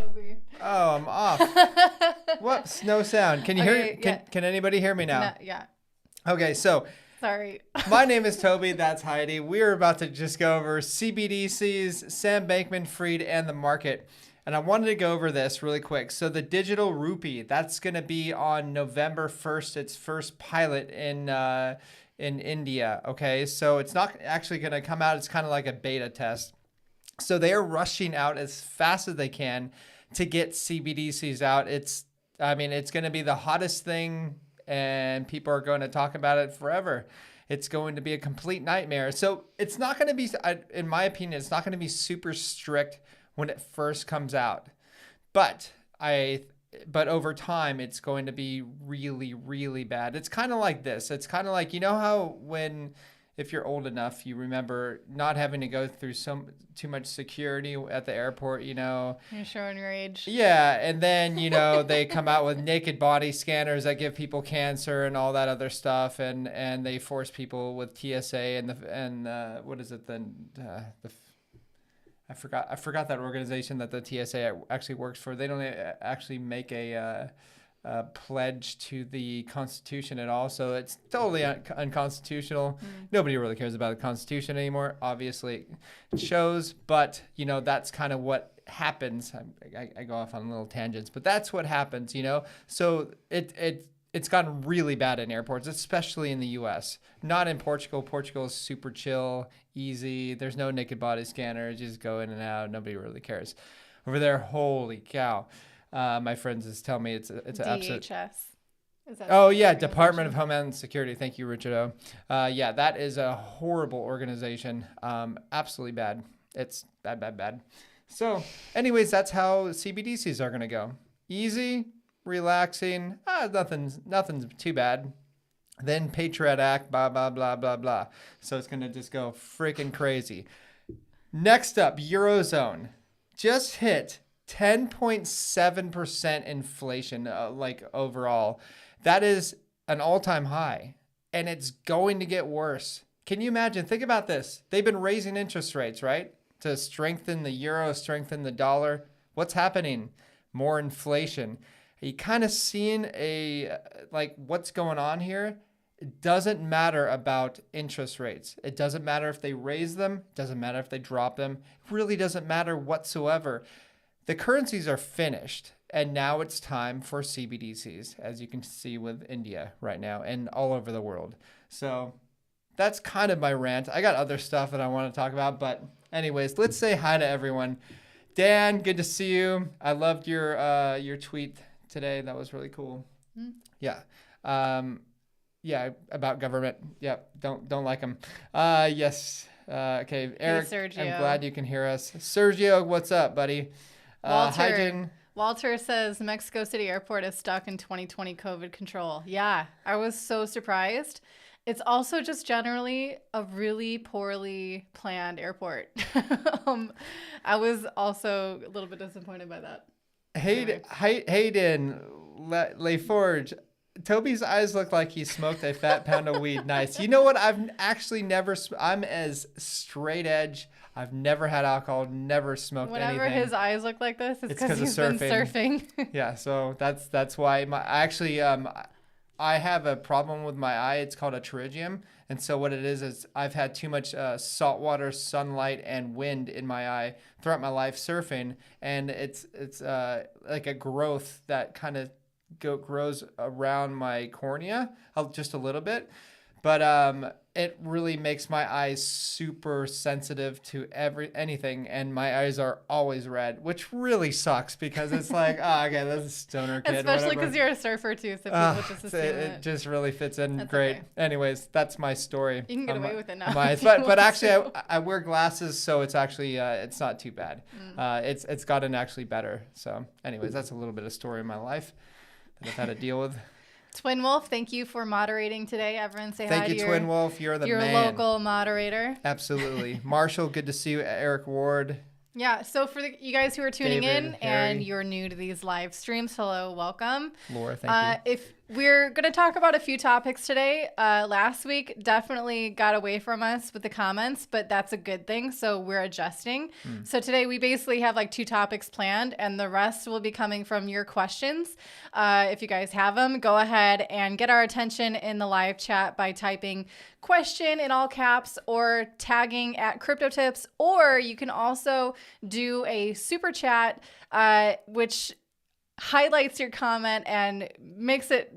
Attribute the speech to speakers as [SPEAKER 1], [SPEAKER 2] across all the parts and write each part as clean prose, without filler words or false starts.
[SPEAKER 1] Toby.
[SPEAKER 2] Oh, I'm off. Whoops, no sound. Can you hear? Can anybody hear me now?
[SPEAKER 1] No, yeah.
[SPEAKER 2] Okay, so
[SPEAKER 1] Sorry.
[SPEAKER 2] my name is Toby. That's Heidi. We're about to just go over CBDCs, Sam Bankman-Fried, and the market. And I wanted to go over this really quick. So the digital rupee, that's going to be on November 1st. Its first pilot in India. Okay, so it's not actually going to come out. It's kind of like a beta test. So they are rushing out as fast as they can to get CBDCs out. It's going to be the hottest thing, and people are going to talk about it forever. It's going to be a complete nightmare. So it's not going to be, in my opinion, it's not going to be super strict when it first comes out. But over time, it's going to be really, really bad. It's kind of like this. It's kind of like, you know how if you're old enough, you remember not having to go through too much security at the airport,
[SPEAKER 1] You're showing your age.
[SPEAKER 2] Yeah, and then, they come out with naked body scanners that give people cancer and all that other stuff, and they force people with TSA and what is it then? I forgot that organization that the TSA actually works for. They don't actually make a pledge to the Constitution at all, so it's totally unconstitutional. Nobody really cares about the Constitution anymore. Obviously, it shows, but that's kind of what happens. I go off on little tangents, but that's what happens. So it's gotten really bad in airports, especially in the U.S. Not in Portugal. Portugal is super chill, easy. There's no naked body scanners. You just go in and out. Nobody really cares. Over there, holy cow. My friends just tell me it's an absolute.
[SPEAKER 1] DHS.
[SPEAKER 2] Oh yeah, Department of Homeland Security. Thank you, Richardo. Yeah, that is a horrible organization. Absolutely bad. It's bad. So, anyways, that's how CBDCs are gonna go. Easy, relaxing. Nothing's too bad. Then Patriot Act, blah blah blah blah blah. So it's gonna just go freaking crazy. Next up, Eurozone just hit 10.7% inflation, overall. That is an all-time high, and it's going to get worse. Can you imagine? Think about this. They've been raising interest rates, right? To strengthen the euro, strengthen the dollar. What's happening? More inflation. Are you kind of seeing what's going on here? It doesn't matter about interest rates. It doesn't matter if they raise them. It doesn't matter if they drop them. It really doesn't matter whatsoever. The currencies are finished, and now it's time for CBDCs, as you can see with India right now and all over the world. So that's kind of my rant. I got other stuff that I want to talk about, but anyways, let's say hi to everyone. Dan, good to see you. I loved your tweet today. That was really cool. Yeah. Yeah, about government. Yeah, don't like them. Yes. Okay, Eric,
[SPEAKER 1] hey, Sergio.
[SPEAKER 2] I'm glad you can hear us. Sergio, what's up, buddy?
[SPEAKER 1] Walter says Mexico City Airport is stuck in 2020 COVID control. Yeah, I was so surprised. It's also just generally a really poorly planned airport. I was also a little bit disappointed by that.
[SPEAKER 2] Hayden LaForge. Toby's eyes look like he smoked a fat pound of weed. Nice. You know what? I've actually never. I'm as straight edge. I've never had alcohol. Never smoked anything.
[SPEAKER 1] Whenever his eyes look like this, it's because he's been surfing.
[SPEAKER 2] Yeah. So that's why I have a problem with my eye. It's called a pterygium, and so what it is I've had too much saltwater, sunlight, and wind in my eye throughout my life surfing, and it's like a growth that kind of grows around my cornea just a little bit, but it really makes my eyes super sensitive to anything, and my eyes are always red, which really sucks because it's like, okay, that's a stoner kid.
[SPEAKER 1] Especially because you're a surfer too, so people just assume
[SPEAKER 2] it just really fits in
[SPEAKER 1] that's
[SPEAKER 2] great.
[SPEAKER 1] Okay.
[SPEAKER 2] Anyways, that's my story.
[SPEAKER 1] You can get away with it now.
[SPEAKER 2] But actually, I wear glasses, so it's actually it's not too bad. It's gotten actually better. So, anyways, that's a little bit of story in my life that I've had to deal with.
[SPEAKER 1] Twin Wolf, thank you for moderating today. Everyone say hi to
[SPEAKER 2] Thank you, Twin Wolf. You're the
[SPEAKER 1] your
[SPEAKER 2] man.
[SPEAKER 1] local moderator.
[SPEAKER 2] Absolutely. Marshall, good to see you. Eric Ward.
[SPEAKER 1] Yeah, so for you guys who are tuning
[SPEAKER 2] David,
[SPEAKER 1] in
[SPEAKER 2] Harry.
[SPEAKER 1] and you're new to these live streams, hello, welcome.
[SPEAKER 2] Laura, thank you.
[SPEAKER 1] If We're going to talk about a few topics today. Last week definitely got away from us with the comments, but that's a good thing. So we're adjusting. So today we basically have like 2 topics planned, and the rest will be coming from your questions. If you guys have them, go ahead and get our attention in the live chat by typing question in all caps or tagging at Crypto Tips, or you can also do a super chat, which highlights your comment and brings it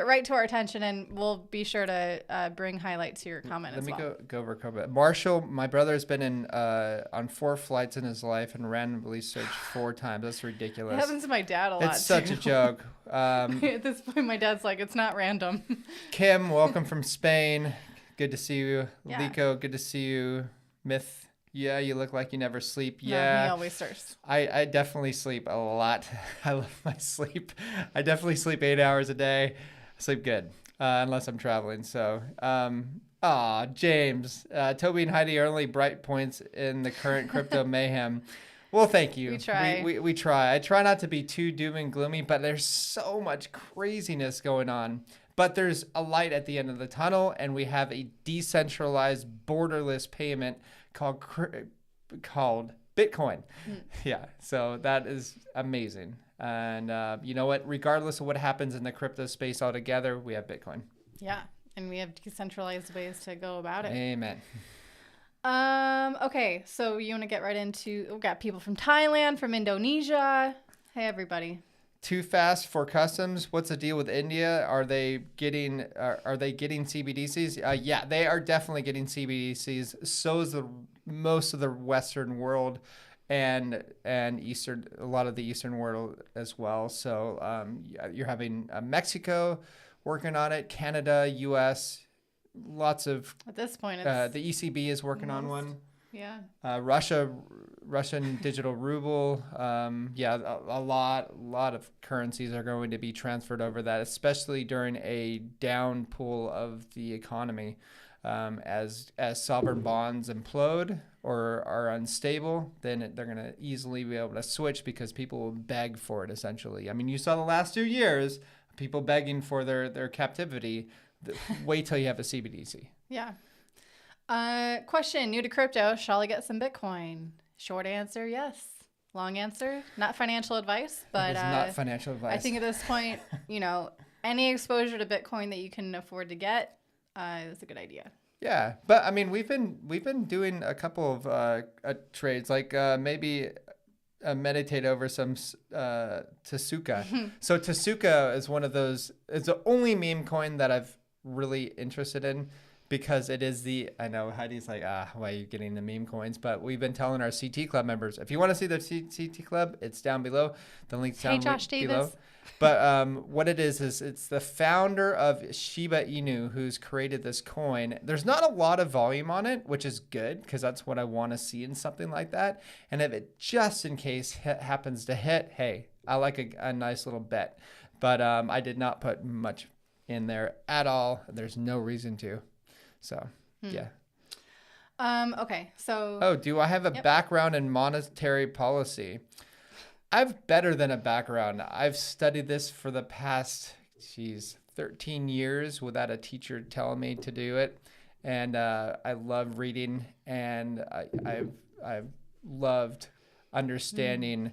[SPEAKER 1] right to our attention, and we'll be sure to bring highlight to your comment as well.
[SPEAKER 2] Let me go over a couple. Marshall, my brother has been on 4 flights in his life and randomly searched 4 times. That's ridiculous.
[SPEAKER 1] It happens to my dad a lot.
[SPEAKER 2] It's such a joke.
[SPEAKER 1] At this point, my dad's like, it's not random.
[SPEAKER 2] Kim, welcome from Spain. Good to see you.
[SPEAKER 1] Yeah.
[SPEAKER 2] Liko, good to see you. Myth. Yeah, you look like you never sleep.
[SPEAKER 1] No,
[SPEAKER 2] Yeah.
[SPEAKER 1] he always starts.
[SPEAKER 2] I definitely sleep a lot. I love my sleep. I definitely sleep 8 hours a day. I sleep good, unless I'm traveling. So, James, Toby and Heidi are only bright points in the current crypto mayhem. Well, thank you.
[SPEAKER 1] We try.
[SPEAKER 2] We try. I try not to be too doom and gloomy, but there's so much craziness going on. But there's a light at the end of the tunnel, and we have a decentralized, borderless payment called Bitcoin. Yeah, so that is amazing. And you know what? Regardless of what happens in the crypto space altogether, we have Bitcoin.
[SPEAKER 1] Yeah, and we have decentralized ways to go about it.
[SPEAKER 2] Amen.
[SPEAKER 1] Okay, so you want to get right into, we've got people from Thailand, from Indonesia. Hey, everybody.
[SPEAKER 2] Too fast for customs. What's the deal with India? Are they getting CBDCs? Yeah, they are definitely getting CBDCs. So is most of the Western world and Eastern, a lot of the Eastern world as well. So you're having Mexico working on it, Canada, U.S., lots of.
[SPEAKER 1] At this point, it's
[SPEAKER 2] the ECB is working on one.
[SPEAKER 1] Yeah.
[SPEAKER 2] Russian digital ruble. A lot of currencies are going to be transferred over that, especially during a downpool of the economy. As sovereign bonds implode or are unstable, then they're going to easily be able to switch because people will beg for it, essentially. I mean, you saw the last 2 years, people begging for their captivity. Wait till you have a CBDC.
[SPEAKER 1] Yeah. Question, new to crypto, shall I get some Bitcoin? Short answer, yes. Long answer, not financial advice, but
[SPEAKER 2] it's not financial advice.
[SPEAKER 1] I think at this point, any exposure to Bitcoin that you can afford to get is a good idea.
[SPEAKER 2] Yeah, but I mean, we've been doing a couple of trades, like maybe meditate over some Tasuka. So Tasuka is one of those. It's the only meme coin that I've really interested in. Because it is I know Heidi's like, why are you getting the meme coins? But we've been telling our CT Club members, if you want to see the CT Club, it's down below. The link's down
[SPEAKER 1] Josh
[SPEAKER 2] below.
[SPEAKER 1] Davis.
[SPEAKER 2] But what it is it's the founder of Shiba Inu who's created this coin. There's not a lot of volume on it, which is good because that's what I want to see in something like that. And if it just in case happens to hit, hey, I like a nice little bet. But I did not put much in there at all. There's no reason to. So, yeah.
[SPEAKER 1] Okay, so.
[SPEAKER 2] Oh, do I have a background in monetary policy? I've better than a background. I've studied this for the past, 13 years without a teacher telling me to do it. And I love reading, and I've loved understanding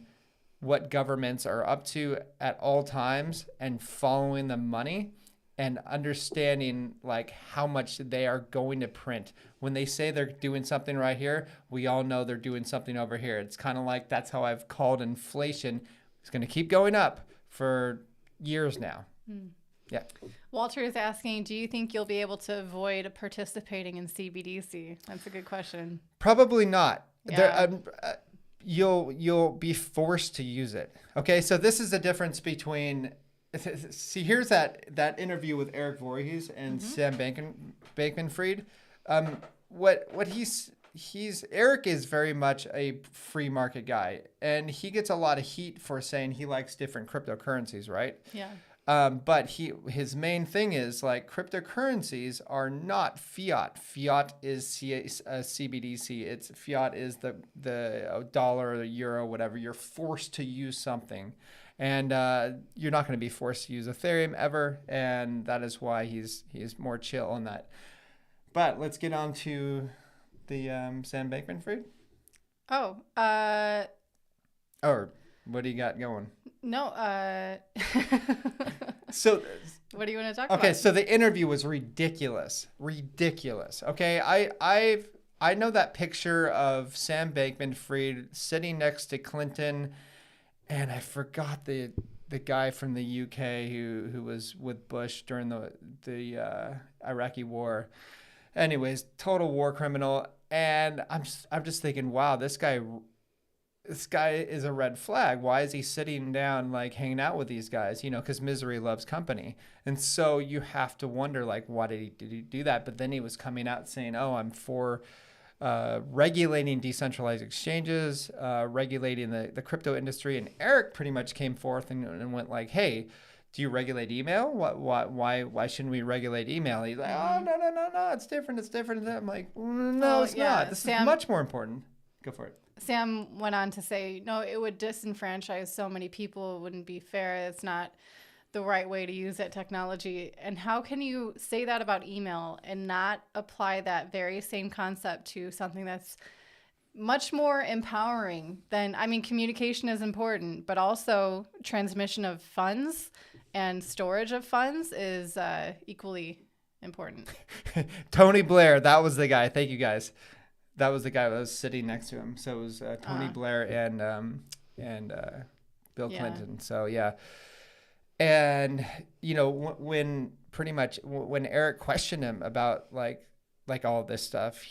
[SPEAKER 2] what governments are up to at all times and following the money. And understanding like how much they are going to print. When they say they're doing something right here, we all know they're doing something over here. It's kind of like that's how I've called inflation. It's going to keep going up for years now. Yeah.
[SPEAKER 1] Walter is asking, do you think you'll be able to avoid participating in CBDC? That's a good question.
[SPEAKER 2] Probably not.
[SPEAKER 1] Yeah.
[SPEAKER 2] You'll be forced to use it. Okay, so this is the difference between. See, here's that interview with Eric Voorhees and Sam Bankman-Fried. What he's Eric is very much a free market guy, and he gets a lot of heat for saying he likes different cryptocurrencies, right?
[SPEAKER 1] Yeah.
[SPEAKER 2] But his main thing is like cryptocurrencies are not fiat. Fiat is CBDC. Fiat is the dollar or the euro, whatever. You're forced to use something. And you're not going to be forced to use Ethereum ever, and that is why he's more chill on that. But let's get on to the Sam Bankman-Fried.
[SPEAKER 1] Oh,
[SPEAKER 2] Or what do you got going?
[SPEAKER 1] no.
[SPEAKER 2] So
[SPEAKER 1] What do you want to talk about?
[SPEAKER 2] okay, so the interview was ridiculous. Okay, I know that picture of Sam Bankman-Fried sitting next to Clinton, and I forgot the guy from the UK who was with Bush during the Iraqi war. Anyways, total war criminal, and I'm just thinking, wow, this guy is a red flag. Why is he sitting down, like hanging out with these guys? You know, because misery loves company. And so you have to wonder, like, why did he do that? But then he was coming out saying, oh, I'm for regulating decentralized exchanges, regulating the crypto industry. And Eric pretty much came forth and went like, hey, do you regulate email? Why shouldn't we regulate email? He's like, oh, no, it's different. I'm like, no, it's not. This is much more important. Go for it.
[SPEAKER 1] Sam went on to say, no, it would disenfranchise so many people. It wouldn't be fair. It's not the right way to use that technology. And how can you say that about email and not apply that very same concept to something that's much more empowering than, I mean, communication is important, but also transmission of funds and storage of funds is equally important.
[SPEAKER 2] Tony Blair, that was the guy. Thank you, guys. That was the guy that was sitting next to him. So it was Tony Blair and Bill Clinton. So yeah, and you know when Eric questioned him about like all of this stuff,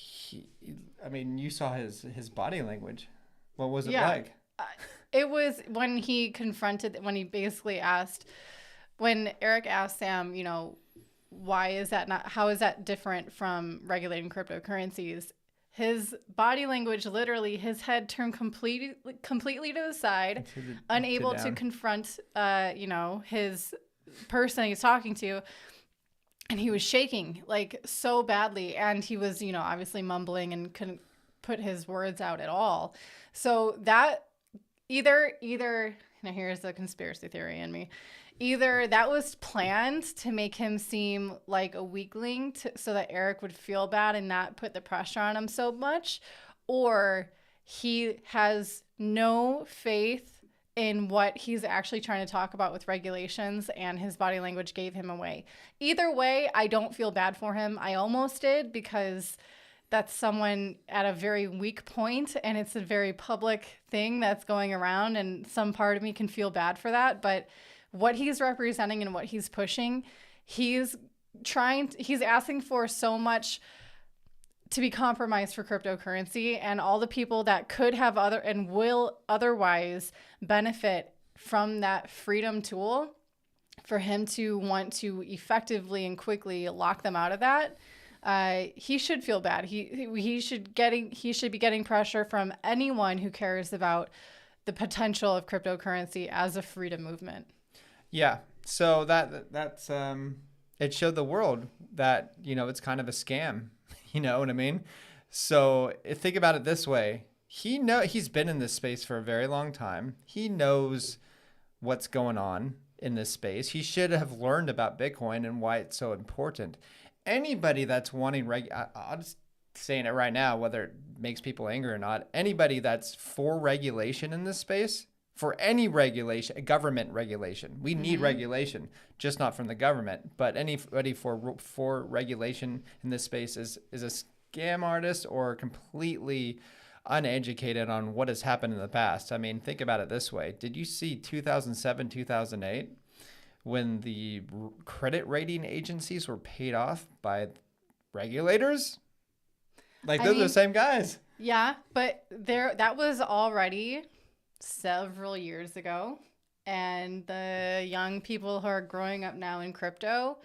[SPEAKER 2] I mean, you saw his body language. What was it like?
[SPEAKER 1] It was when he basically asked, when Eric asked Sam, you know, how is that different from regulating cryptocurrencies? His body language, literally, his head turned completely to the side, unable to confront, his person he's talking to. And he was shaking, like, so badly. And he was, you know, obviously mumbling and couldn't put his words out at all. So that either, now here's the conspiracy theory in me. Either that was planned to make him seem like a weakling so that Eric would feel bad and not put the pressure on him so much, or he has no faith in what he's actually trying to talk about with regulations and his body language gave him away. Either way, I don't feel bad for him. I almost did, because that's someone at a very weak point and it's a very public thing that's going around, and some part of me can feel bad for that. But what he's representing and what he's pushing, he's asking for so much to be compromised for cryptocurrency, and all the people that could have will otherwise benefit from that freedom tool, for him to want to effectively and quickly lock them out of that. He should feel bad. He should be getting pressure from anyone who cares about the potential of cryptocurrency as a freedom movement.
[SPEAKER 2] Yeah. So that's it showed the world that, you know, it's kind of a scam. You know what I mean? So think about it this way. He's been in this space for a very long time. He knows what's going on in this space. He should have learned about Bitcoin and why it's so important. Anybody that's wanting I'm just saying it right now, whether it makes people angry or not, anybody that's for regulation in this space, for any regulation, government regulation, we need regulation, just not from the government, but anybody for regulation in this space is a scam artist or completely uneducated on what has happened in the past. I mean, think about it this way. Did you see 2007, 2008, when the credit rating agencies were paid off by regulators? Like, those are the same guys.
[SPEAKER 1] Yeah, but that was already several years ago, and the young people who are growing up now in crypto,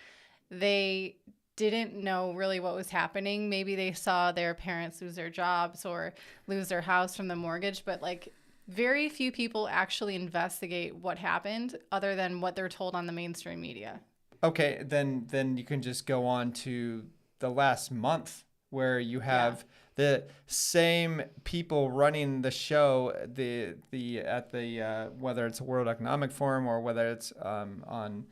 [SPEAKER 1] they didn't know really what was happening. Maybe they saw their parents lose their jobs or lose their house from the mortgage, but like very few people actually investigate what happened other than what they're told on the mainstream media.
[SPEAKER 2] Okay, then you can just go on to the last month where you have the same people running the show, whether it's a World Economic Forum or whether it's on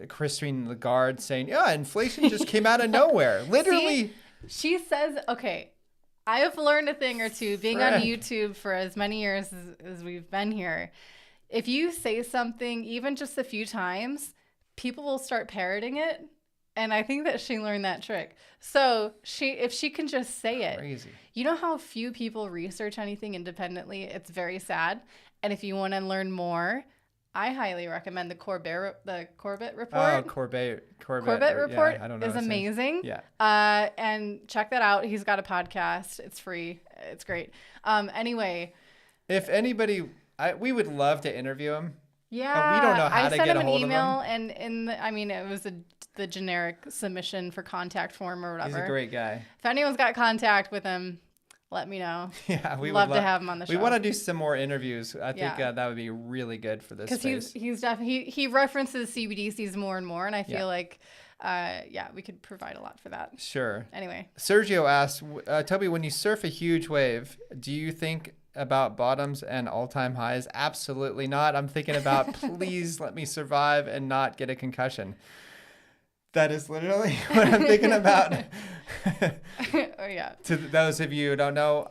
[SPEAKER 2] Christine Lagarde saying, yeah, inflation just came out of nowhere. Literally.
[SPEAKER 1] See, she says, okay, I have learned a thing or two being on YouTube for as many years as we've been here. If you say something, even just a few times, people will start parroting it. And I think that she learned that trick. So if she can just say it,
[SPEAKER 2] crazy.
[SPEAKER 1] You know how few people research anything independently? It's very sad. And if you want to learn more, I highly recommend the Corbett report.
[SPEAKER 2] Oh, Corbett
[SPEAKER 1] report
[SPEAKER 2] I don't know,
[SPEAKER 1] is amazing.
[SPEAKER 2] Yeah.
[SPEAKER 1] And check that out. He's got a podcast. It's free. It's great. Anyway.
[SPEAKER 2] If anybody, we would love to interview him.
[SPEAKER 1] Yeah.
[SPEAKER 2] We don't know how to get a hold of him.
[SPEAKER 1] I sent him an email, it was the generic submission for contact form or whatever.
[SPEAKER 2] He's a great guy.
[SPEAKER 1] If anyone's got contact with him, let me know.
[SPEAKER 2] Yeah, we would
[SPEAKER 1] love to have him on the show.
[SPEAKER 2] We want to do some more interviews. I think that would be really good for this space.
[SPEAKER 1] Because he's definitely he references CBDCs more and more, and I feel like we could provide a lot for that.
[SPEAKER 2] Sure.
[SPEAKER 1] Anyway,
[SPEAKER 2] Sergio asks, Toby, when you surf a huge wave, do you think about bottoms and all-time highs? Absolutely not. I'm thinking about please let me survive and not get a concussion. That is literally what I'm thinking about.
[SPEAKER 1] Oh, yeah.
[SPEAKER 2] To those of you who don't know,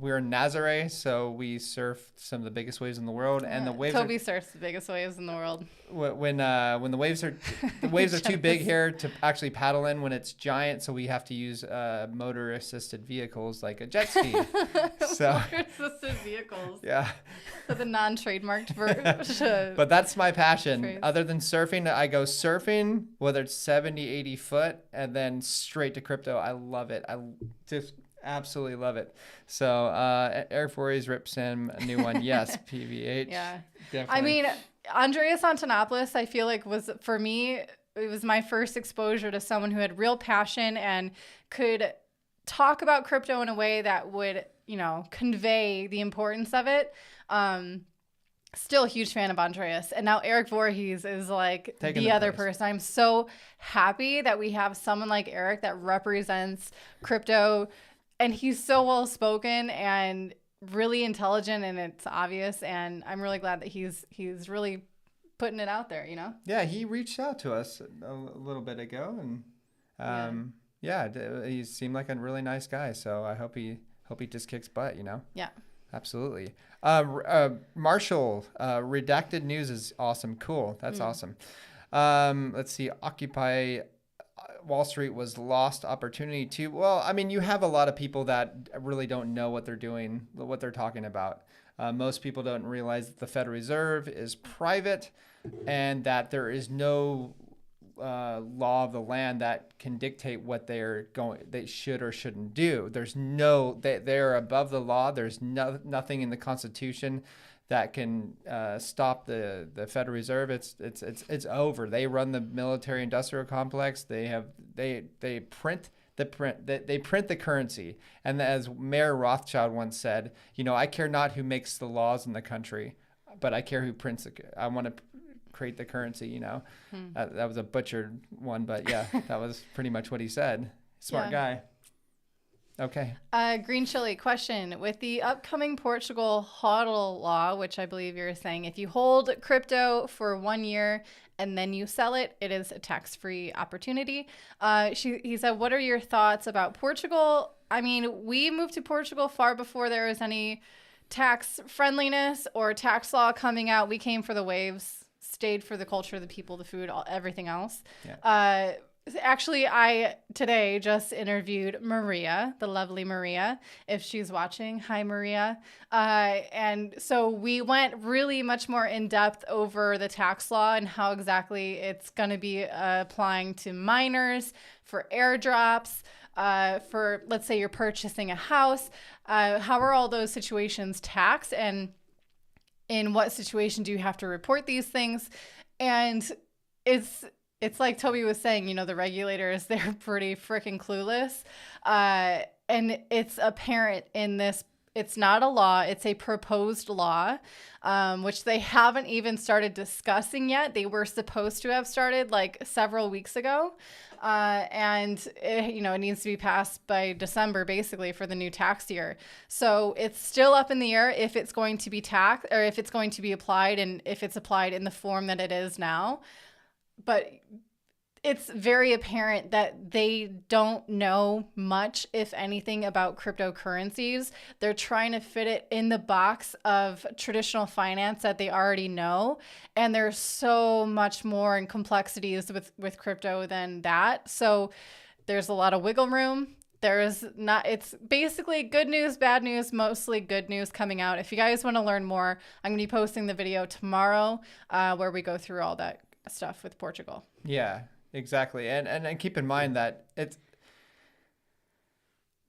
[SPEAKER 2] we're in Nazaré, so we surf some of the biggest waves in the world, and the waves.
[SPEAKER 1] Toby surfs the biggest waves in the world.
[SPEAKER 2] When the waves are too big here to actually paddle in when it's giant, so we have to use motor assisted vehicles like a jet ski. So
[SPEAKER 1] motor assisted vehicles.
[SPEAKER 2] Yeah.
[SPEAKER 1] So the non-trademarked version.
[SPEAKER 2] But that's my passion.
[SPEAKER 1] Phrase.
[SPEAKER 2] Other than surfing, I go surfing, whether it's 70, 80 foot, and then straight to crypto. I love it. I just absolutely love it. So Eric Voorhees rips him a new one. Yes, PVH.
[SPEAKER 1] Yeah.
[SPEAKER 2] Definitely.
[SPEAKER 1] I mean, Andreas Antonopoulos, I feel like for me, it was my first exposure to someone who had real passion and could talk about crypto in a way that would, convey the importance of it. Still a huge fan of Andreas. And now Eric Voorhees is like the other person. I'm so happy that we have someone like Eric that represents crypto. And he's so well spoken and really intelligent, and it's obvious. And I'm really glad that he's really putting it out there,
[SPEAKER 2] Yeah, he reached out to us a little bit ago, and he seemed like a really nice guy. So I hope he just kicks butt,
[SPEAKER 1] Yeah.
[SPEAKER 2] Absolutely. Marshall, redacted news is awesome. Cool. That's awesome. Let's see. Occupy Wall Street was lost opportunity too. Well, I mean, you have a lot of people that really don't know what they're doing, what they're talking about. Most people don't realize that the Federal Reserve is private and that there is no law of the land that can dictate what they should or shouldn't do. They're above the law. There's nothing in the Constitution that can stop the Federal Reserve. It's over. They run the military-industrial complex. They print the currency. And as Mayor Rothschild once said, I care not who makes the laws in the country, but I care who prints it. I want to create the currency. That was a butchered one, but yeah, that was pretty much what he said. Smart guy. Okay.
[SPEAKER 1] Green Chili question. With the upcoming Portugal HODL law, which I believe you're saying, if you hold crypto for 1 year and then you sell it, it is a tax-free opportunity. He said, what are your thoughts about Portugal? I mean, we moved to Portugal far before there was any tax friendliness or tax law coming out. We came for the waves, stayed for the culture, the people, the food, everything else. Yeah. Actually, I today just interviewed Maria, the lovely Maria, if she's watching. Hi, Maria. And so we went really much more in depth over the tax law and how exactly it's going to be applying to miners, for airdrops, for, let's say you're purchasing a house. How are all those situations taxed, and in what situation do you have to report these things? And it's like Toby was saying, the regulators, they're pretty freaking clueless. And it's apparent in this, it's not a law, it's a proposed law, which they haven't even started discussing yet. They were supposed to have started like several weeks ago. And it needs to be passed by December, basically, for the new tax year. So it's still up in the air if it's going to be taxed or if it's going to be applied, and if it's applied in the form that it is now. But it's very apparent that they don't know much, if anything, about cryptocurrencies. They're trying to fit it in the box of traditional finance that they already know. And there's so much more in complexities with crypto than that. So there's a lot of wiggle room. It's basically good news, bad news, mostly good news coming out. If you guys want to learn more, I'm going to be posting the video tomorrow where we go through all that stuff with Portugal.
[SPEAKER 2] Yeah. Exactly. And keep in mind that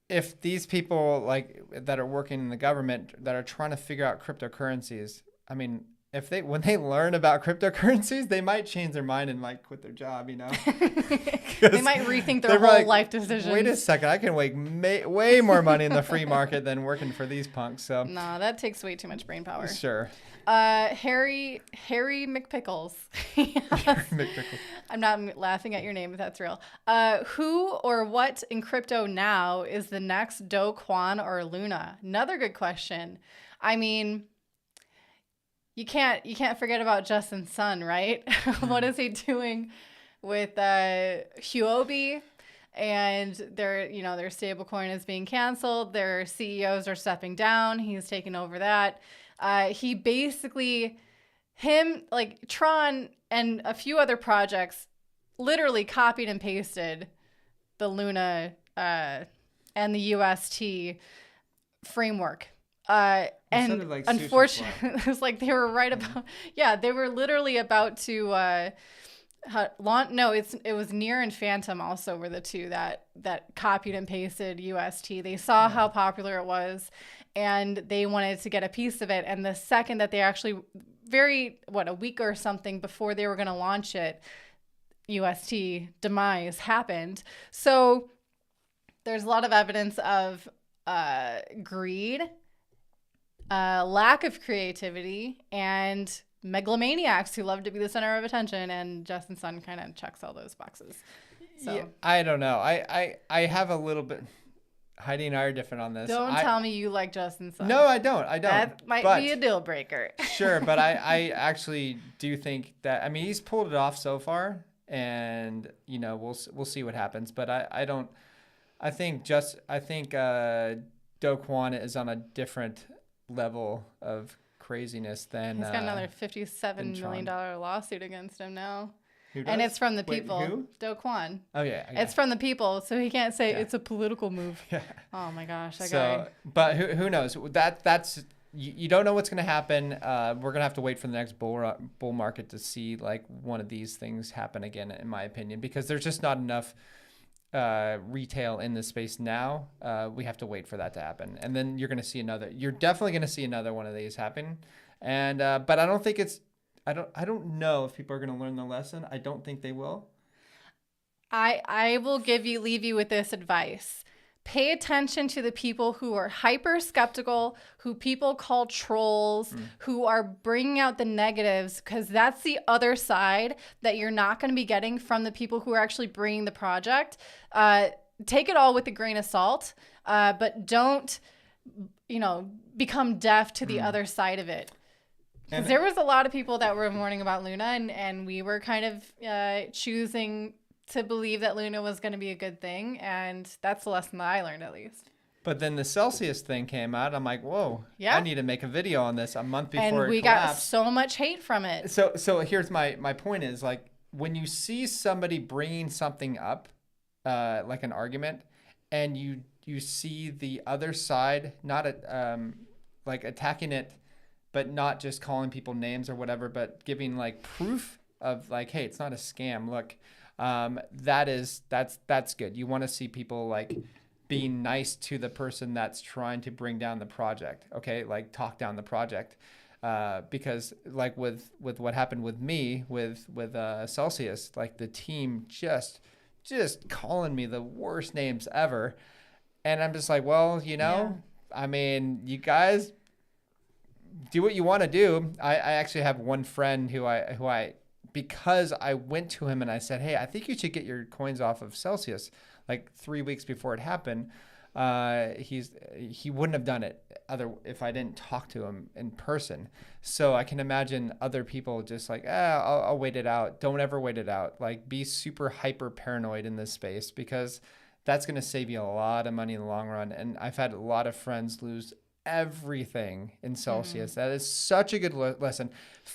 [SPEAKER 2] if these people like that are working in the government that are trying to figure out cryptocurrencies, I mean, when they learn about cryptocurrencies, they might change their mind and like quit their job,
[SPEAKER 1] They might rethink their whole life decisions.
[SPEAKER 2] Wait a second, I can make way more money in the free market than working for these punks. So
[SPEAKER 1] no, that takes way too much brain power.
[SPEAKER 2] Sure.
[SPEAKER 1] Harry McPickles.
[SPEAKER 2] McPickles.
[SPEAKER 1] I'm not laughing at your name, if that's real. Who or what in crypto now is the next Do Kwon or Luna? Another good question. I mean, you can't forget about Justin Sun, right? What is he doing with Huobi? And their stablecoin is being canceled. Their CEOs are stepping down. He's taking over that. He basically, Tron and a few other projects literally copied and pasted the Luna and the UST framework. And unfortunately, it was like they were right about, they were literally about to launch. No, it was Near and Phantom also were the two that copied and pasted UST. They saw how popular it was, and they wanted to get a piece of it. And the second that they actually, a week or something before they were going to launch it, UST demise happened. So there's a lot of evidence of greed, lack of creativity, and megalomaniacs who love to be the center of attention. And Justin Sun kind of checks all those boxes. So
[SPEAKER 2] yeah, I don't know. I have a little bit. Heidi and I are different on this.
[SPEAKER 1] Don't tell me you like Justin Sun.
[SPEAKER 2] No, I don't.
[SPEAKER 1] That might be a deal breaker.
[SPEAKER 2] Sure, but I actually do think that, I mean, he's pulled it off so far, and we'll see what happens. But I think Do Kwon is on a different level of craziness than.
[SPEAKER 1] He's got another $57 million lawsuit against him now.
[SPEAKER 2] And
[SPEAKER 1] it's from the people.
[SPEAKER 2] Who?
[SPEAKER 1] Do Kwon.
[SPEAKER 2] Oh, yeah.
[SPEAKER 1] It's from the people, so he can't say it's a political move. Yeah. Oh, my gosh. That guy.
[SPEAKER 2] But who knows? That's you don't know what's going to happen. We're going to have to wait for the next bull market to see like one of these things happen again, in my opinion, because there's just not enough retail in this space now. We have to wait for that to happen. And then you're definitely going to see another one of these happen. And but I don't think I don't know if people are going to learn the lesson. I don't think they will.
[SPEAKER 1] I will leave you with this advice. Pay attention to the people who are hyper skeptical, who people call trolls, who are bringing out the negatives, because that's the other side that you're not going to be getting from the people who are actually bringing the project. Take it all with a grain of salt, but don't, become deaf to the other side of it. Because there was a lot of people that were warning about Luna, and we were kind of choosing to believe that Luna was going to be a good thing, and that's the lesson that I learned, at least.
[SPEAKER 2] But then the Celsius thing came out. I'm like, whoa, I need to make a video on this a month before it collapsed.
[SPEAKER 1] And we got so much hate from it.
[SPEAKER 2] So here's my point is, like, when you see somebody bringing something up, like an argument, and you see the other side not like attacking it, but not just calling people names or whatever, but giving like proof of like, hey, it's not a scam. Look, that's good. You want to see people like being nice to the person that's trying to bring down the project. Okay, like talk down the project, because like with what happened with me with Celsius, like the team just calling me the worst names ever, and I'm just like, well, I mean, you guys do what you want to do. I actually have one friend who I because I went to him and I said, hey, I think you should get your coins off of Celsius, like 3 weeks before it happened. He wouldn't have done it if I didn't talk to him in person. So I can imagine other people just like, I'll wait it out. Don't ever wait it out. Like, be super hyper paranoid in this space, because that's going to save you a lot of money in the long run. And I've had a lot of friends lose everything in Celsius. That is such a good lesson.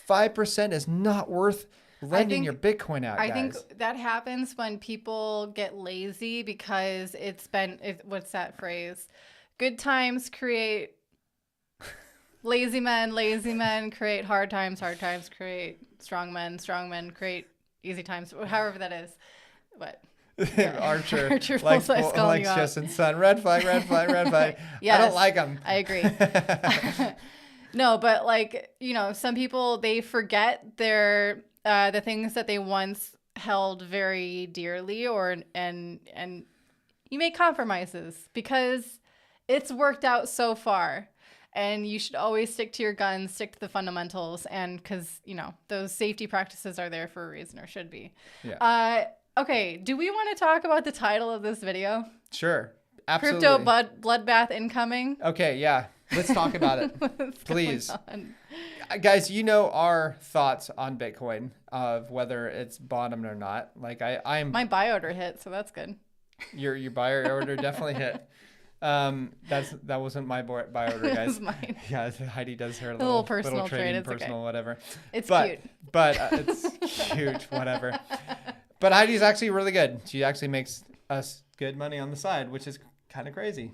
[SPEAKER 2] 5% is not worth lending your Bitcoin out, guys.
[SPEAKER 1] I think that happens when people get lazy, because what's that phrase? Good times create lazy men create hard times create strong men create easy times, however that is. What?
[SPEAKER 2] Archer like Justin Sun. Red flag. Yes, I don't like them.
[SPEAKER 1] I agree. No, but like, some people, they forget the things that they once held very dearly, and you make compromises because it's worked out so far, and you should always stick to your guns, stick to the fundamentals, and because those safety practices are there for a reason, or should be.
[SPEAKER 2] Yeah.
[SPEAKER 1] Okay, do we want to talk about the title of this video?
[SPEAKER 2] Sure. Absolutely.
[SPEAKER 1] Crypto bloodbath incoming.
[SPEAKER 2] Okay, yeah. Let's talk about it. Please. Guys, our thoughts on Bitcoin, of whether it's bottomed or not. Like I'm
[SPEAKER 1] my buy order hit, so that's good.
[SPEAKER 2] Your buy order definitely hit. That wasn't my buy order, guys.
[SPEAKER 1] It was mine.
[SPEAKER 2] Yeah, Heidi does her
[SPEAKER 1] little personal
[SPEAKER 2] trading,
[SPEAKER 1] trade.
[SPEAKER 2] personal
[SPEAKER 1] okay.
[SPEAKER 2] Whatever.
[SPEAKER 1] It's cute.
[SPEAKER 2] But it's cute, whatever. But Heidi's actually really good. She actually makes us good money on the side, which is kind of crazy.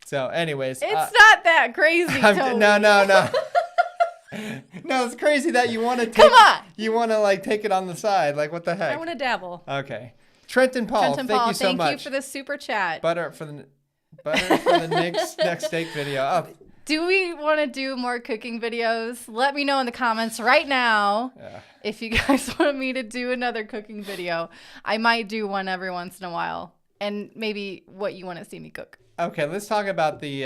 [SPEAKER 2] So anyways.
[SPEAKER 1] It's not that crazy, Toby.
[SPEAKER 2] No. No, it's crazy that you want to take.
[SPEAKER 1] Come on.
[SPEAKER 2] You want to like take it on the side. Like, what the heck?
[SPEAKER 1] I want to dabble.
[SPEAKER 2] Okay. Trenton Paul, thank you so much.
[SPEAKER 1] Thank you for the super chat.
[SPEAKER 2] Butter for the next steak video. Oh.
[SPEAKER 1] Do we want to do more cooking videos? Let me know in the comments right now if you guys want me to do another cooking video. I might do one every once in a while, and maybe what you want to see me cook.
[SPEAKER 2] Okay, let's talk about the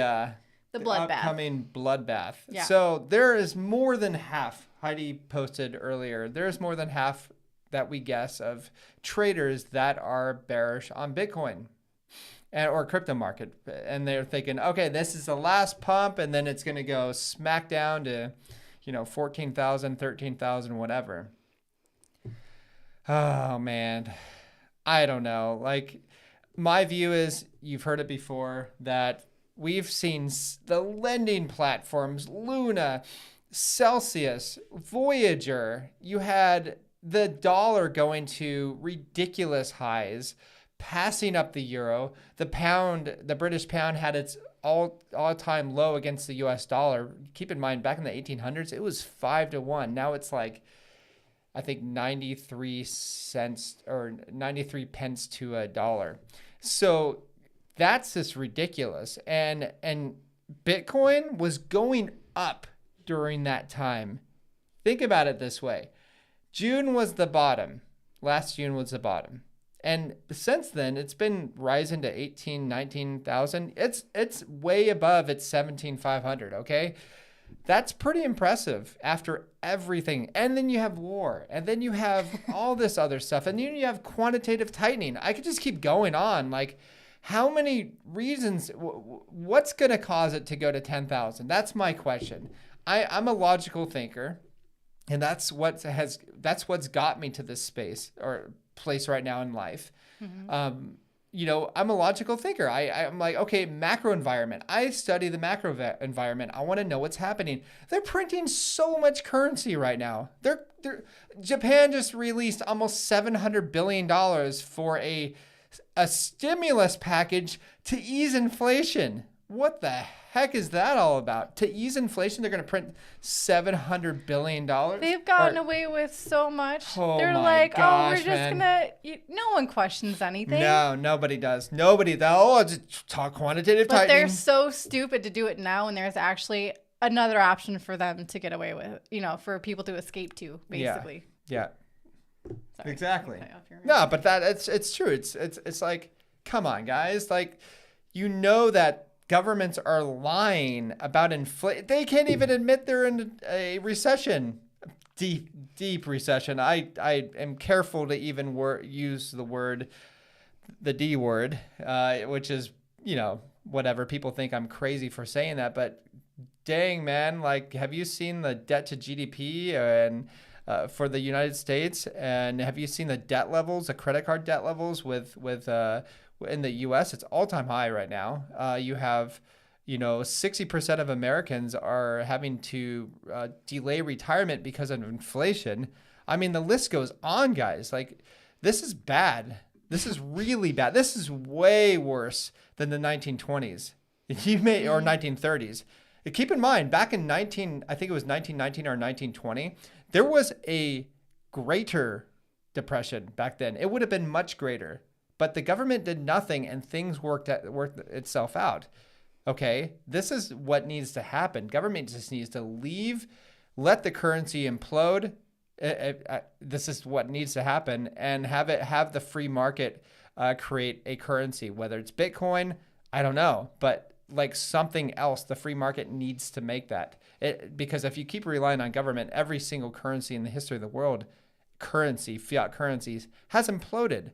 [SPEAKER 1] bloodbath.
[SPEAKER 2] Upcoming bloodbath.
[SPEAKER 1] Yeah.
[SPEAKER 2] So there is more than half. Heidi posted earlier. There's more than half that we guess of traders that are bearish on Bitcoin or crypto market, and they're thinking, okay, this is the last pump, and then it's going to go smack down to 14,000, 13,000, whatever. Oh man, I don't know. Like, my view is, you've heard it before, that we've seen the lending platforms, Luna, Celsius, Voyager. You had the dollar going to ridiculous highs, passing up the euro. The British pound had its all-time low against the US dollar. Keep in mind, back in the 1800s, it was 5-1. Now it's like, I think 93 cents or 93 pence to a dollar. So that's just ridiculous. And Bitcoin was going up during that time. Think about it this way. June was the bottom. Last June was the bottom. And since then, it's been rising to 18, 19,000. It's way above its 17,500, okay? That's pretty impressive after everything. And then you have war. And then you have all this other stuff. And then you have quantitative tightening. I could just keep going on. Like, how many reasons, what's going to cause it to go to 10,000? That's my question. I'm a logical thinker. And that's what's got me to this space or place right now in life. Mm-hmm. I'm a logical thinker. I'm like, okay, macro environment. I study the macro environment. I want to know what's happening. They're printing so much currency right now. Japan just released almost $700 billion for a stimulus package to ease inflation. What the heck is that all about? To ease inflation, they're going to print $700 billion?
[SPEAKER 1] They've gotten away with so much.
[SPEAKER 2] Oh,
[SPEAKER 1] they're like, we're just going to... No one questions anything.
[SPEAKER 2] No, nobody does. Just talk quantitative tightening.
[SPEAKER 1] But they're so stupid to do it now when there's actually another option for them to get away with, for people to escape to, basically.
[SPEAKER 2] Yeah.
[SPEAKER 1] Sorry,
[SPEAKER 2] exactly. No, but it's true. It's like, come on, guys. Like, that governments are lying about inflation. They can't even admit they're in a recession. deep recession. I am careful to even use the D word, which is, whatever. People think I'm crazy for saying that, but dang, man, like, have you seen the debt to GDP and for the United States? And have you seen the debt levels, the credit card debt levels with in the US? It's all-time high right now. You have 60% of Americans are having to delay retirement because of inflation. I mean, the list goes on, guys. Like, this is bad. This is really bad. This is way worse than the 1920s. Or 1930s. Keep in mind, back in I think it was 1919 or 1920, there was a greater depression back then. It would have been much greater, but the government did nothing and things worked itself out. Okay, this is what needs to happen. Government just needs to leave, let the currency implode. This is what needs to happen, and have the free market create a currency, whether it's Bitcoin, I don't know, but like something else. The free market needs to make that. Because if you keep relying on government, every single currency in the history of the world, fiat currencies, has imploded.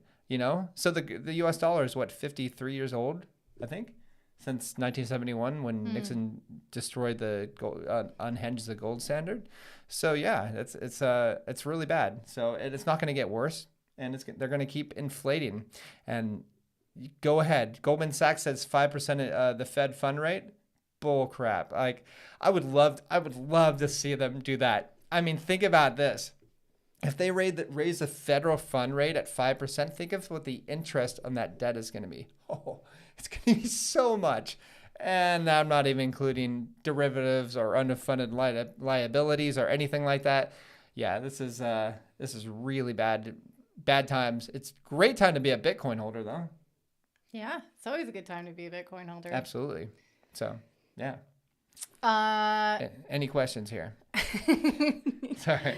[SPEAKER 2] So the US dollar is 53 years old, I think, since 1971 when Nixon destroyed the gold, unhinged the gold standard. So yeah, it's really bad. So it's not going to get worse, and they're going to keep inflating. And go ahead. Goldman Sachs says 5% the Fed fund rate. Bull crap. Like, I would love to see them do that. I mean, think about this. If they raise the federal fund rate at 5%, think of what the interest on that debt is going to be. Oh, it's going to be so much. And I'm not even including derivatives or underfunded liabilities or anything like that. Yeah, this is really bad times. It's a great time to be a Bitcoin holder, though.
[SPEAKER 1] Yeah, it's always a good time to be a Bitcoin holder.
[SPEAKER 2] Absolutely. So, yeah. Any questions here? Sorry.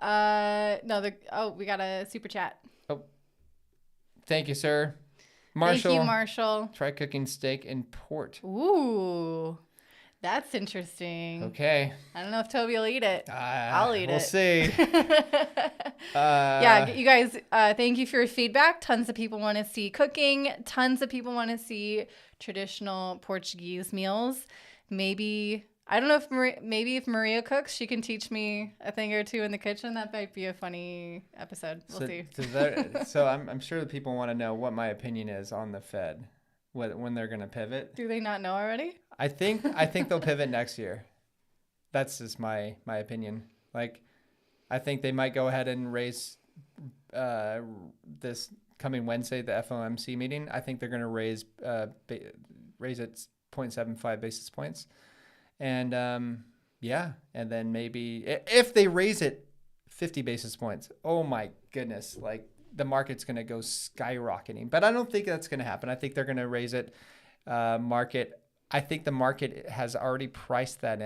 [SPEAKER 1] No, we got a super chat.
[SPEAKER 2] Oh, thank you, sir. Marshall.
[SPEAKER 1] Thank you, Marshall.
[SPEAKER 2] Try cooking steak in port.
[SPEAKER 1] Ooh, that's interesting.
[SPEAKER 2] Okay.
[SPEAKER 1] I don't know if Toby will eat it. I'll eat it.
[SPEAKER 2] We'll see.
[SPEAKER 1] Yeah, you guys, thank you for your feedback. Tons of people want to see cooking. Tons of people want to see traditional Portuguese meals. Maybe, I don't know if Maria cooks, she can teach me a thing or two in the kitchen. That might be a funny episode. We'll see.
[SPEAKER 2] So I'm sure that people want to know what my opinion is on the Fed, when they're going to pivot.
[SPEAKER 1] Do they not know already?
[SPEAKER 2] I think they'll pivot next year. That's just my opinion. Like, I think they might go ahead and raise this coming Wednesday, the FOMC meeting. I think they're going to raise it 0.75 basis points. And and then maybe if they raise it 50 basis points, oh my goodness, like the market's going to go skyrocketing. But I don't think that's going to happen. I think they're going to raise it I think the market has already priced that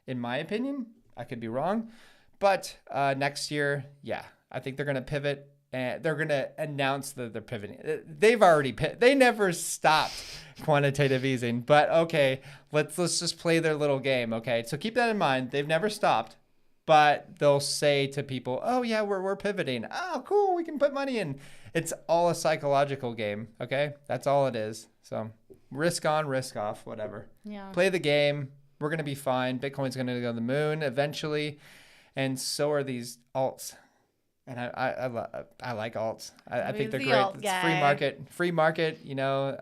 [SPEAKER 2] in my opinion. I could be wrong. But next year, yeah, I think they're going to pivot, and they're going to announce that they're pivoting. They've already they never stopped quantitative easing. But okay, let's just play their little game. Okay, so keep that in mind. They've never stopped, but they'll say to people, "Oh yeah, we're pivoting. Oh cool, we can put money in." It's all a psychological game. Okay, that's all it is. So risk on, risk off, whatever.
[SPEAKER 1] Yeah. Play
[SPEAKER 2] the game. We're going to be fine. Bitcoin's going to go to the moon eventually. And so are these alts. And I like alts. I think they're great. It's free market,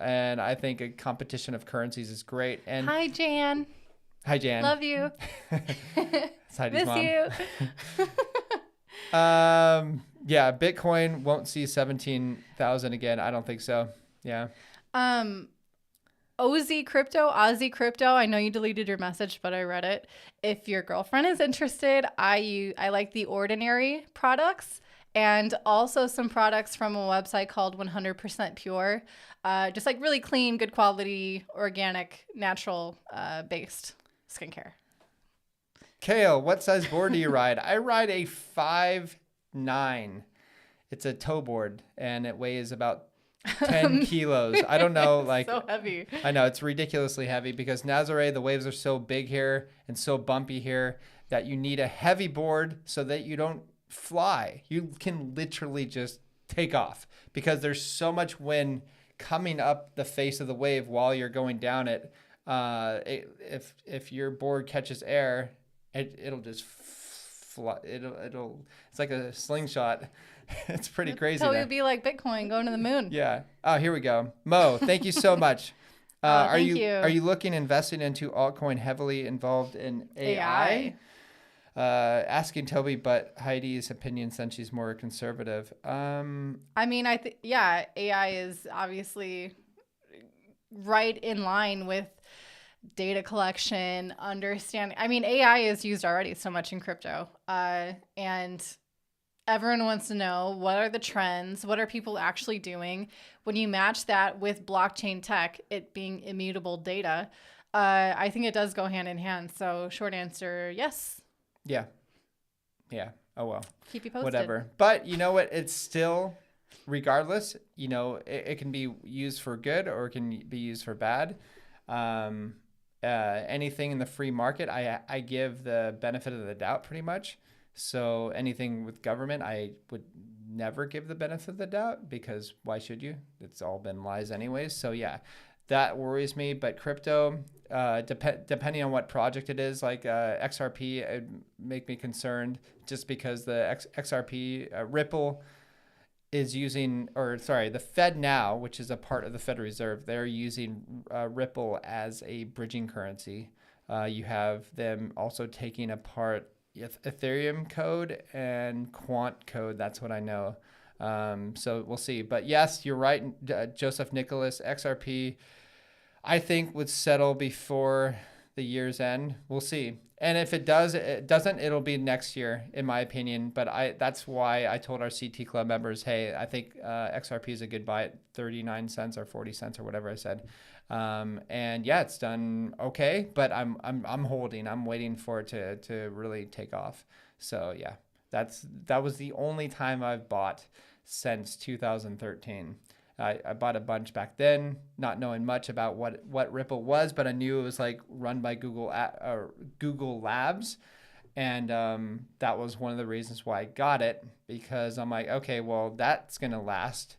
[SPEAKER 2] and I think a competition of currencies is great. And
[SPEAKER 1] Hi, Jan. Love you.
[SPEAKER 2] It's Heidi's
[SPEAKER 1] Miss
[SPEAKER 2] mom.
[SPEAKER 1] you.
[SPEAKER 2] Yeah, Bitcoin won't see 17,000 again. I don't think so. Yeah.
[SPEAKER 1] Aussie Crypto. I know you deleted your message, but I read it. If your girlfriend is interested, I like the Ordinary products and also some products from a website called 100% Pure. Just like really clean, good quality, organic, natural based skincare.
[SPEAKER 2] Kale, what size board do you ride? I ride a 5'9". It's a tow board and it weighs about 10 kilos. I don't know. Like,
[SPEAKER 1] so heavy.
[SPEAKER 2] I know it's ridiculously heavy because Nazare, the waves are so big here and so bumpy here that you need a heavy board so that you don't fly. You can literally just take off because there's so much wind coming up the face of the wave while you're going down it. If your board catches air, it'll just fly. It's like a slingshot. It's pretty crazy.
[SPEAKER 1] So it would be like Bitcoin going to the moon.
[SPEAKER 2] Yeah. Oh, here we go. Mo, thank you so much.
[SPEAKER 1] Thank you.
[SPEAKER 2] Are you looking investing into altcoin heavily involved in AI? Asking Toby, but Heidi's opinion since she's more conservative.
[SPEAKER 1] I mean, AI is obviously right in line with data collection, understanding. I mean, AI is used already so much in crypto, and everyone wants to know what are the trends, what are people actually doing. When you match that with blockchain tech, it being immutable data, I think it does go hand in hand. So short answer, yes.
[SPEAKER 2] Yeah. Oh, well.
[SPEAKER 1] Keep you posted.
[SPEAKER 2] Whatever. But you know what? It's still, regardless, it can be used for good or it can be used for bad. Anything in the free market, I give the benefit of the doubt pretty much. So anything with government, I would never give the benefit of the doubt because why should you? It's all been lies anyways. So yeah, that worries me. But crypto, depending on what project it is, like XRP, it would make me concerned just because the XRP Ripple is using, the Fed now, which is a part of the Federal Reserve, they're using Ripple as a bridging currency. You have them also taking apart Ethereum code and quant code. That's what I know. So we'll see. But yes, you're right, Joseph Nicholas. XRP, I think, would settle before the year's end. We'll see. And if it doesn't, it'll be next year, in my opinion. But that's why I told our CT Club members, hey, I think XRP is a good buy at 39 cents or 40 cents or whatever I said. And yeah, it's done okay, but I'm holding. I'm waiting for it to really take off. So yeah, that was the only time I've bought since 2013. I bought a bunch back then, not knowing much about what Ripple was, but I knew it was like run by Google Labs. And that was one of the reasons why I got it, because I'm like, okay, well, that's going to last.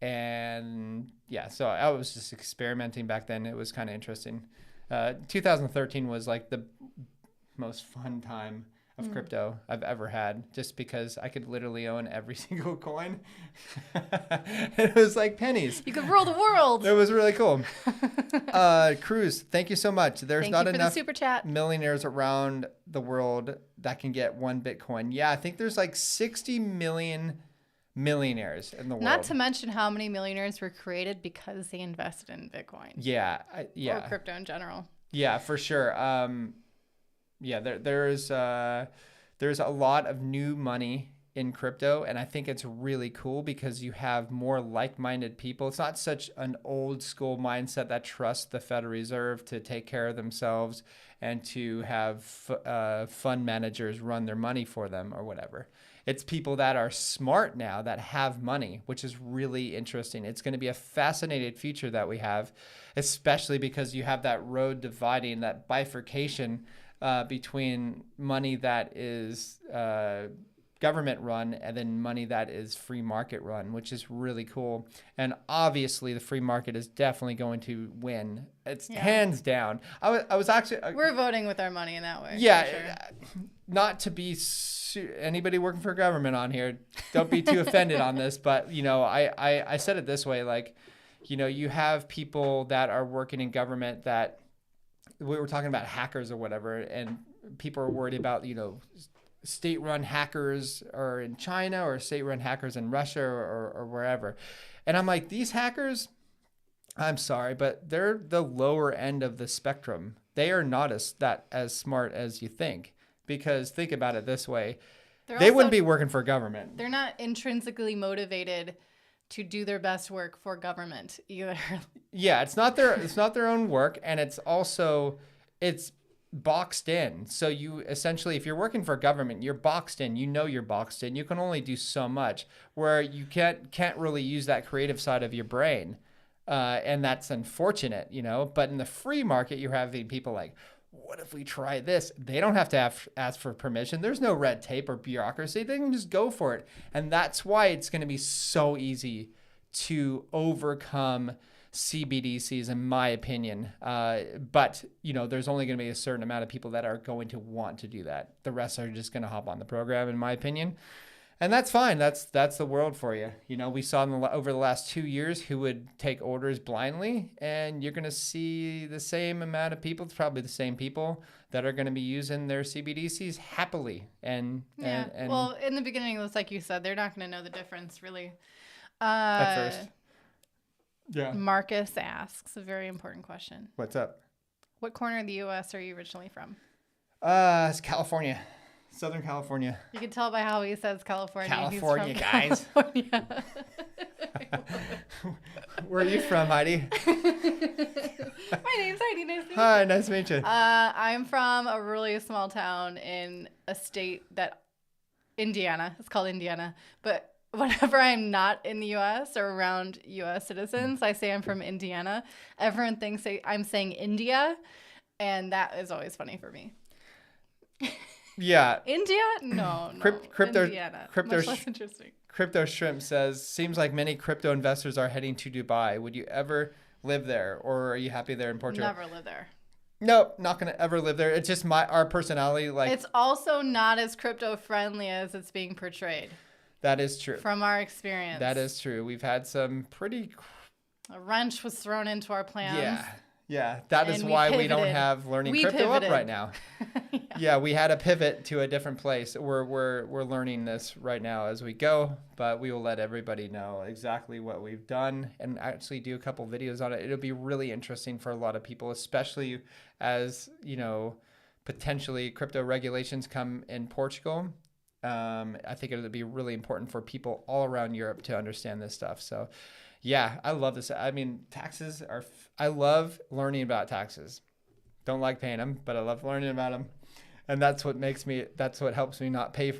[SPEAKER 2] And yeah, so I was just experimenting back then. It was kind of interesting. 2013 was like the most fun time of crypto I've ever had, just because I could literally own every single coin. It was like pennies.
[SPEAKER 1] You could rule the world.
[SPEAKER 2] It was really cool. Cruz, thank you so much. There's not enough
[SPEAKER 1] super chat.
[SPEAKER 2] millionaires around the world that can get one Bitcoin. Yeah, I think there's like 60 million millionaires in the world.
[SPEAKER 1] Not to mention how many millionaires were created because they invested in Bitcoin.
[SPEAKER 2] Yeah.
[SPEAKER 1] Or crypto in general.
[SPEAKER 2] Yeah, for sure. Yeah, there's a lot of new money in crypto, and I think it's really cool because you have more like-minded people. It's not such an old school mindset that trusts the Federal Reserve to take care of themselves and to have fund managers run their money for them or whatever. It's people that are smart now that have money, which is really interesting. It's going to be a fascinating future that we have, especially because you have that road dividing, that bifurcation between money that is government run and then money that is free market run, which is really cool. And obviously the free market is definitely going to win. It's hands down. I was actually...
[SPEAKER 1] We're voting with our money in that way.
[SPEAKER 2] Yeah.
[SPEAKER 1] Sure.
[SPEAKER 2] Not to be anybody working for government on here, don't be too offended on this, but I said it this way, like, you have people that are working in government that we were talking about hackers or whatever, and people are worried about, state-run hackers or in China or state-run hackers in Russia or wherever. And I'm like, these hackers, I'm sorry, but they're the lower end of the spectrum. They are not as smart as you think, because think about it this way. They wouldn't be working for government.
[SPEAKER 1] They're not intrinsically motivated to do their best work for government either.
[SPEAKER 2] Yeah, it's not their own work, and it's boxed in. So you essentially, if you're working for government, you're boxed in. You're boxed in. You can only do so much, where you can't really use that creative side of your brain, and that's unfortunate, But in the free market, you're having people like, what if we try this? They don't have to ask for permission. There's no red tape or bureaucracy. They can just go for it. And that's why it's going to be so easy to overcome CBDCs, in my opinion. But, there's only going to be a certain amount of people that are going to want to do that. The rest are just going to hop on the program, in my opinion. And that's fine. That's the world for you. We saw over the last 2 years who would take orders blindly, and you're going to see the same amount of people, probably the same people that are going to be using their CBDCs happily. And
[SPEAKER 1] well, in the beginning, it was like you said, they're not going to know the difference really.
[SPEAKER 2] At first. Yeah.
[SPEAKER 1] Marcus asks a very important question.
[SPEAKER 2] What's up?
[SPEAKER 1] What corner of the U.S. are you originally from?
[SPEAKER 2] It's California. Southern California.
[SPEAKER 1] You can tell by how he says California.
[SPEAKER 2] California, guys.
[SPEAKER 1] California.
[SPEAKER 2] Where are you from, Heidi?
[SPEAKER 1] My name's Heidi. Nice to meet you.
[SPEAKER 2] Hi, nice to meet you.
[SPEAKER 1] I'm from a really small town in a state Indiana. It's called Indiana. But whenever I'm not in the U.S. or around U.S. citizens, I say I'm from Indiana. Everyone thinks I'm saying India, and that is always funny for me.
[SPEAKER 2] Yeah.
[SPEAKER 1] India? No. Indiana. Much less interesting.
[SPEAKER 2] Crypto Shrimp says, seems like many crypto investors are heading to Dubai. Would you ever live there, or are you happy there in Portugal?
[SPEAKER 1] Never live there.
[SPEAKER 2] Nope, not going to ever live there. It's just our personality.
[SPEAKER 1] It's also not as crypto friendly as it's being portrayed.
[SPEAKER 2] That is true.
[SPEAKER 1] From our experience.
[SPEAKER 2] That is true. We've had some
[SPEAKER 1] A wrench was thrown into our plans.
[SPEAKER 2] Yeah. That is why we don't have learning crypto up right now. Yeah, we had to pivot to a different place. We're learning this right now as we go, but we will let everybody know exactly what we've done and actually do a couple videos on it. It'll be really interesting for a lot of people, especially as, potentially crypto regulations come in Portugal. I think it'll be really important for people all around Europe to understand this stuff. So yeah, I love this. I mean, taxes I love learning about taxes. Don't like paying them, but I love learning about them. And that's what helps me not pay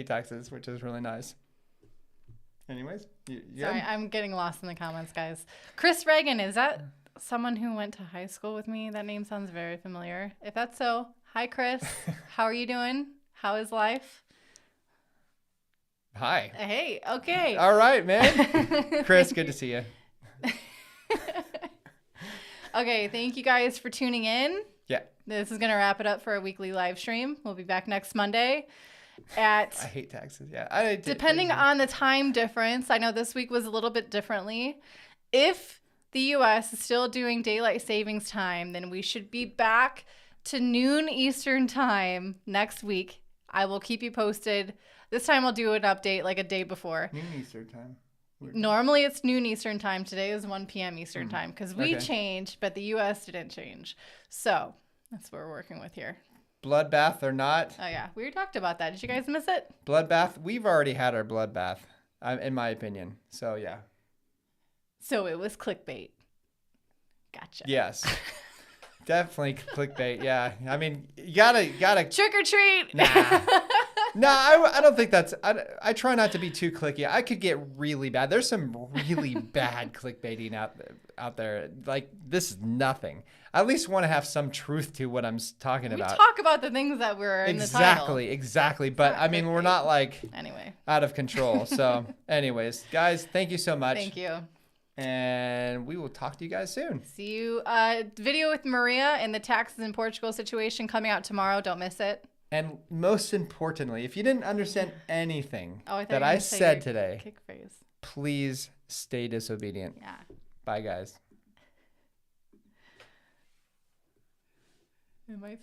[SPEAKER 2] taxes, which is really nice. Anyways.
[SPEAKER 1] Sorry, I'm getting lost in the comments, guys. Chris Reagan, is that someone who went to high school with me? That name sounds very familiar. If that's so, hi, Chris. How are you doing? How is life?
[SPEAKER 2] Hi.
[SPEAKER 1] Hey, okay.
[SPEAKER 2] All right, man. Chris, good to see you.
[SPEAKER 1] Okay, thank you guys for tuning in.
[SPEAKER 2] Yeah.
[SPEAKER 1] This is going to wrap it up for our weekly live stream. We'll be back next Monday
[SPEAKER 2] I hate taxes. Yeah.
[SPEAKER 1] Depending on the time difference, I know this week was a little bit differently. If the U.S. is still doing daylight savings time, then we should be back to noon Eastern time next week. I will keep you posted. This time I'll do an update like a day before.
[SPEAKER 2] Noon Eastern time.
[SPEAKER 1] Normally it's noon Eastern time. Today is 1 p.m. Eastern time because we changed, but the U.S. didn't change. So that's what we're working with here.
[SPEAKER 2] Bloodbath or not?
[SPEAKER 1] Oh, yeah. We talked about that. Did you guys miss it?
[SPEAKER 2] Bloodbath? We've already had our bloodbath, in my opinion. So, yeah.
[SPEAKER 1] So it was clickbait. Gotcha.
[SPEAKER 2] Yes. Definitely clickbait. Yeah. I mean, you gotta
[SPEAKER 1] trick or treat.
[SPEAKER 2] Nah. No, I don't think that's. I try not to be too clicky. I could get really bad. There's some really bad clickbaiting out there. Like, this is nothing. I at least want to have some truth to what I'm talking about.
[SPEAKER 1] We talk about the things that were in the title.
[SPEAKER 2] Exactly. But I mean, we're not like out of control. So, anyways, guys, thank you so much.
[SPEAKER 1] Thank you.
[SPEAKER 2] And we will talk to you guys soon.
[SPEAKER 1] See you. Video with Maria and the taxes in Portugal situation coming out tomorrow. Don't miss it.
[SPEAKER 2] And most importantly, if you didn't understand anything that I said today,
[SPEAKER 1] kick phrase.
[SPEAKER 2] Please stay disobedient.
[SPEAKER 1] Yeah.
[SPEAKER 2] Bye, guys.
[SPEAKER 1] Am I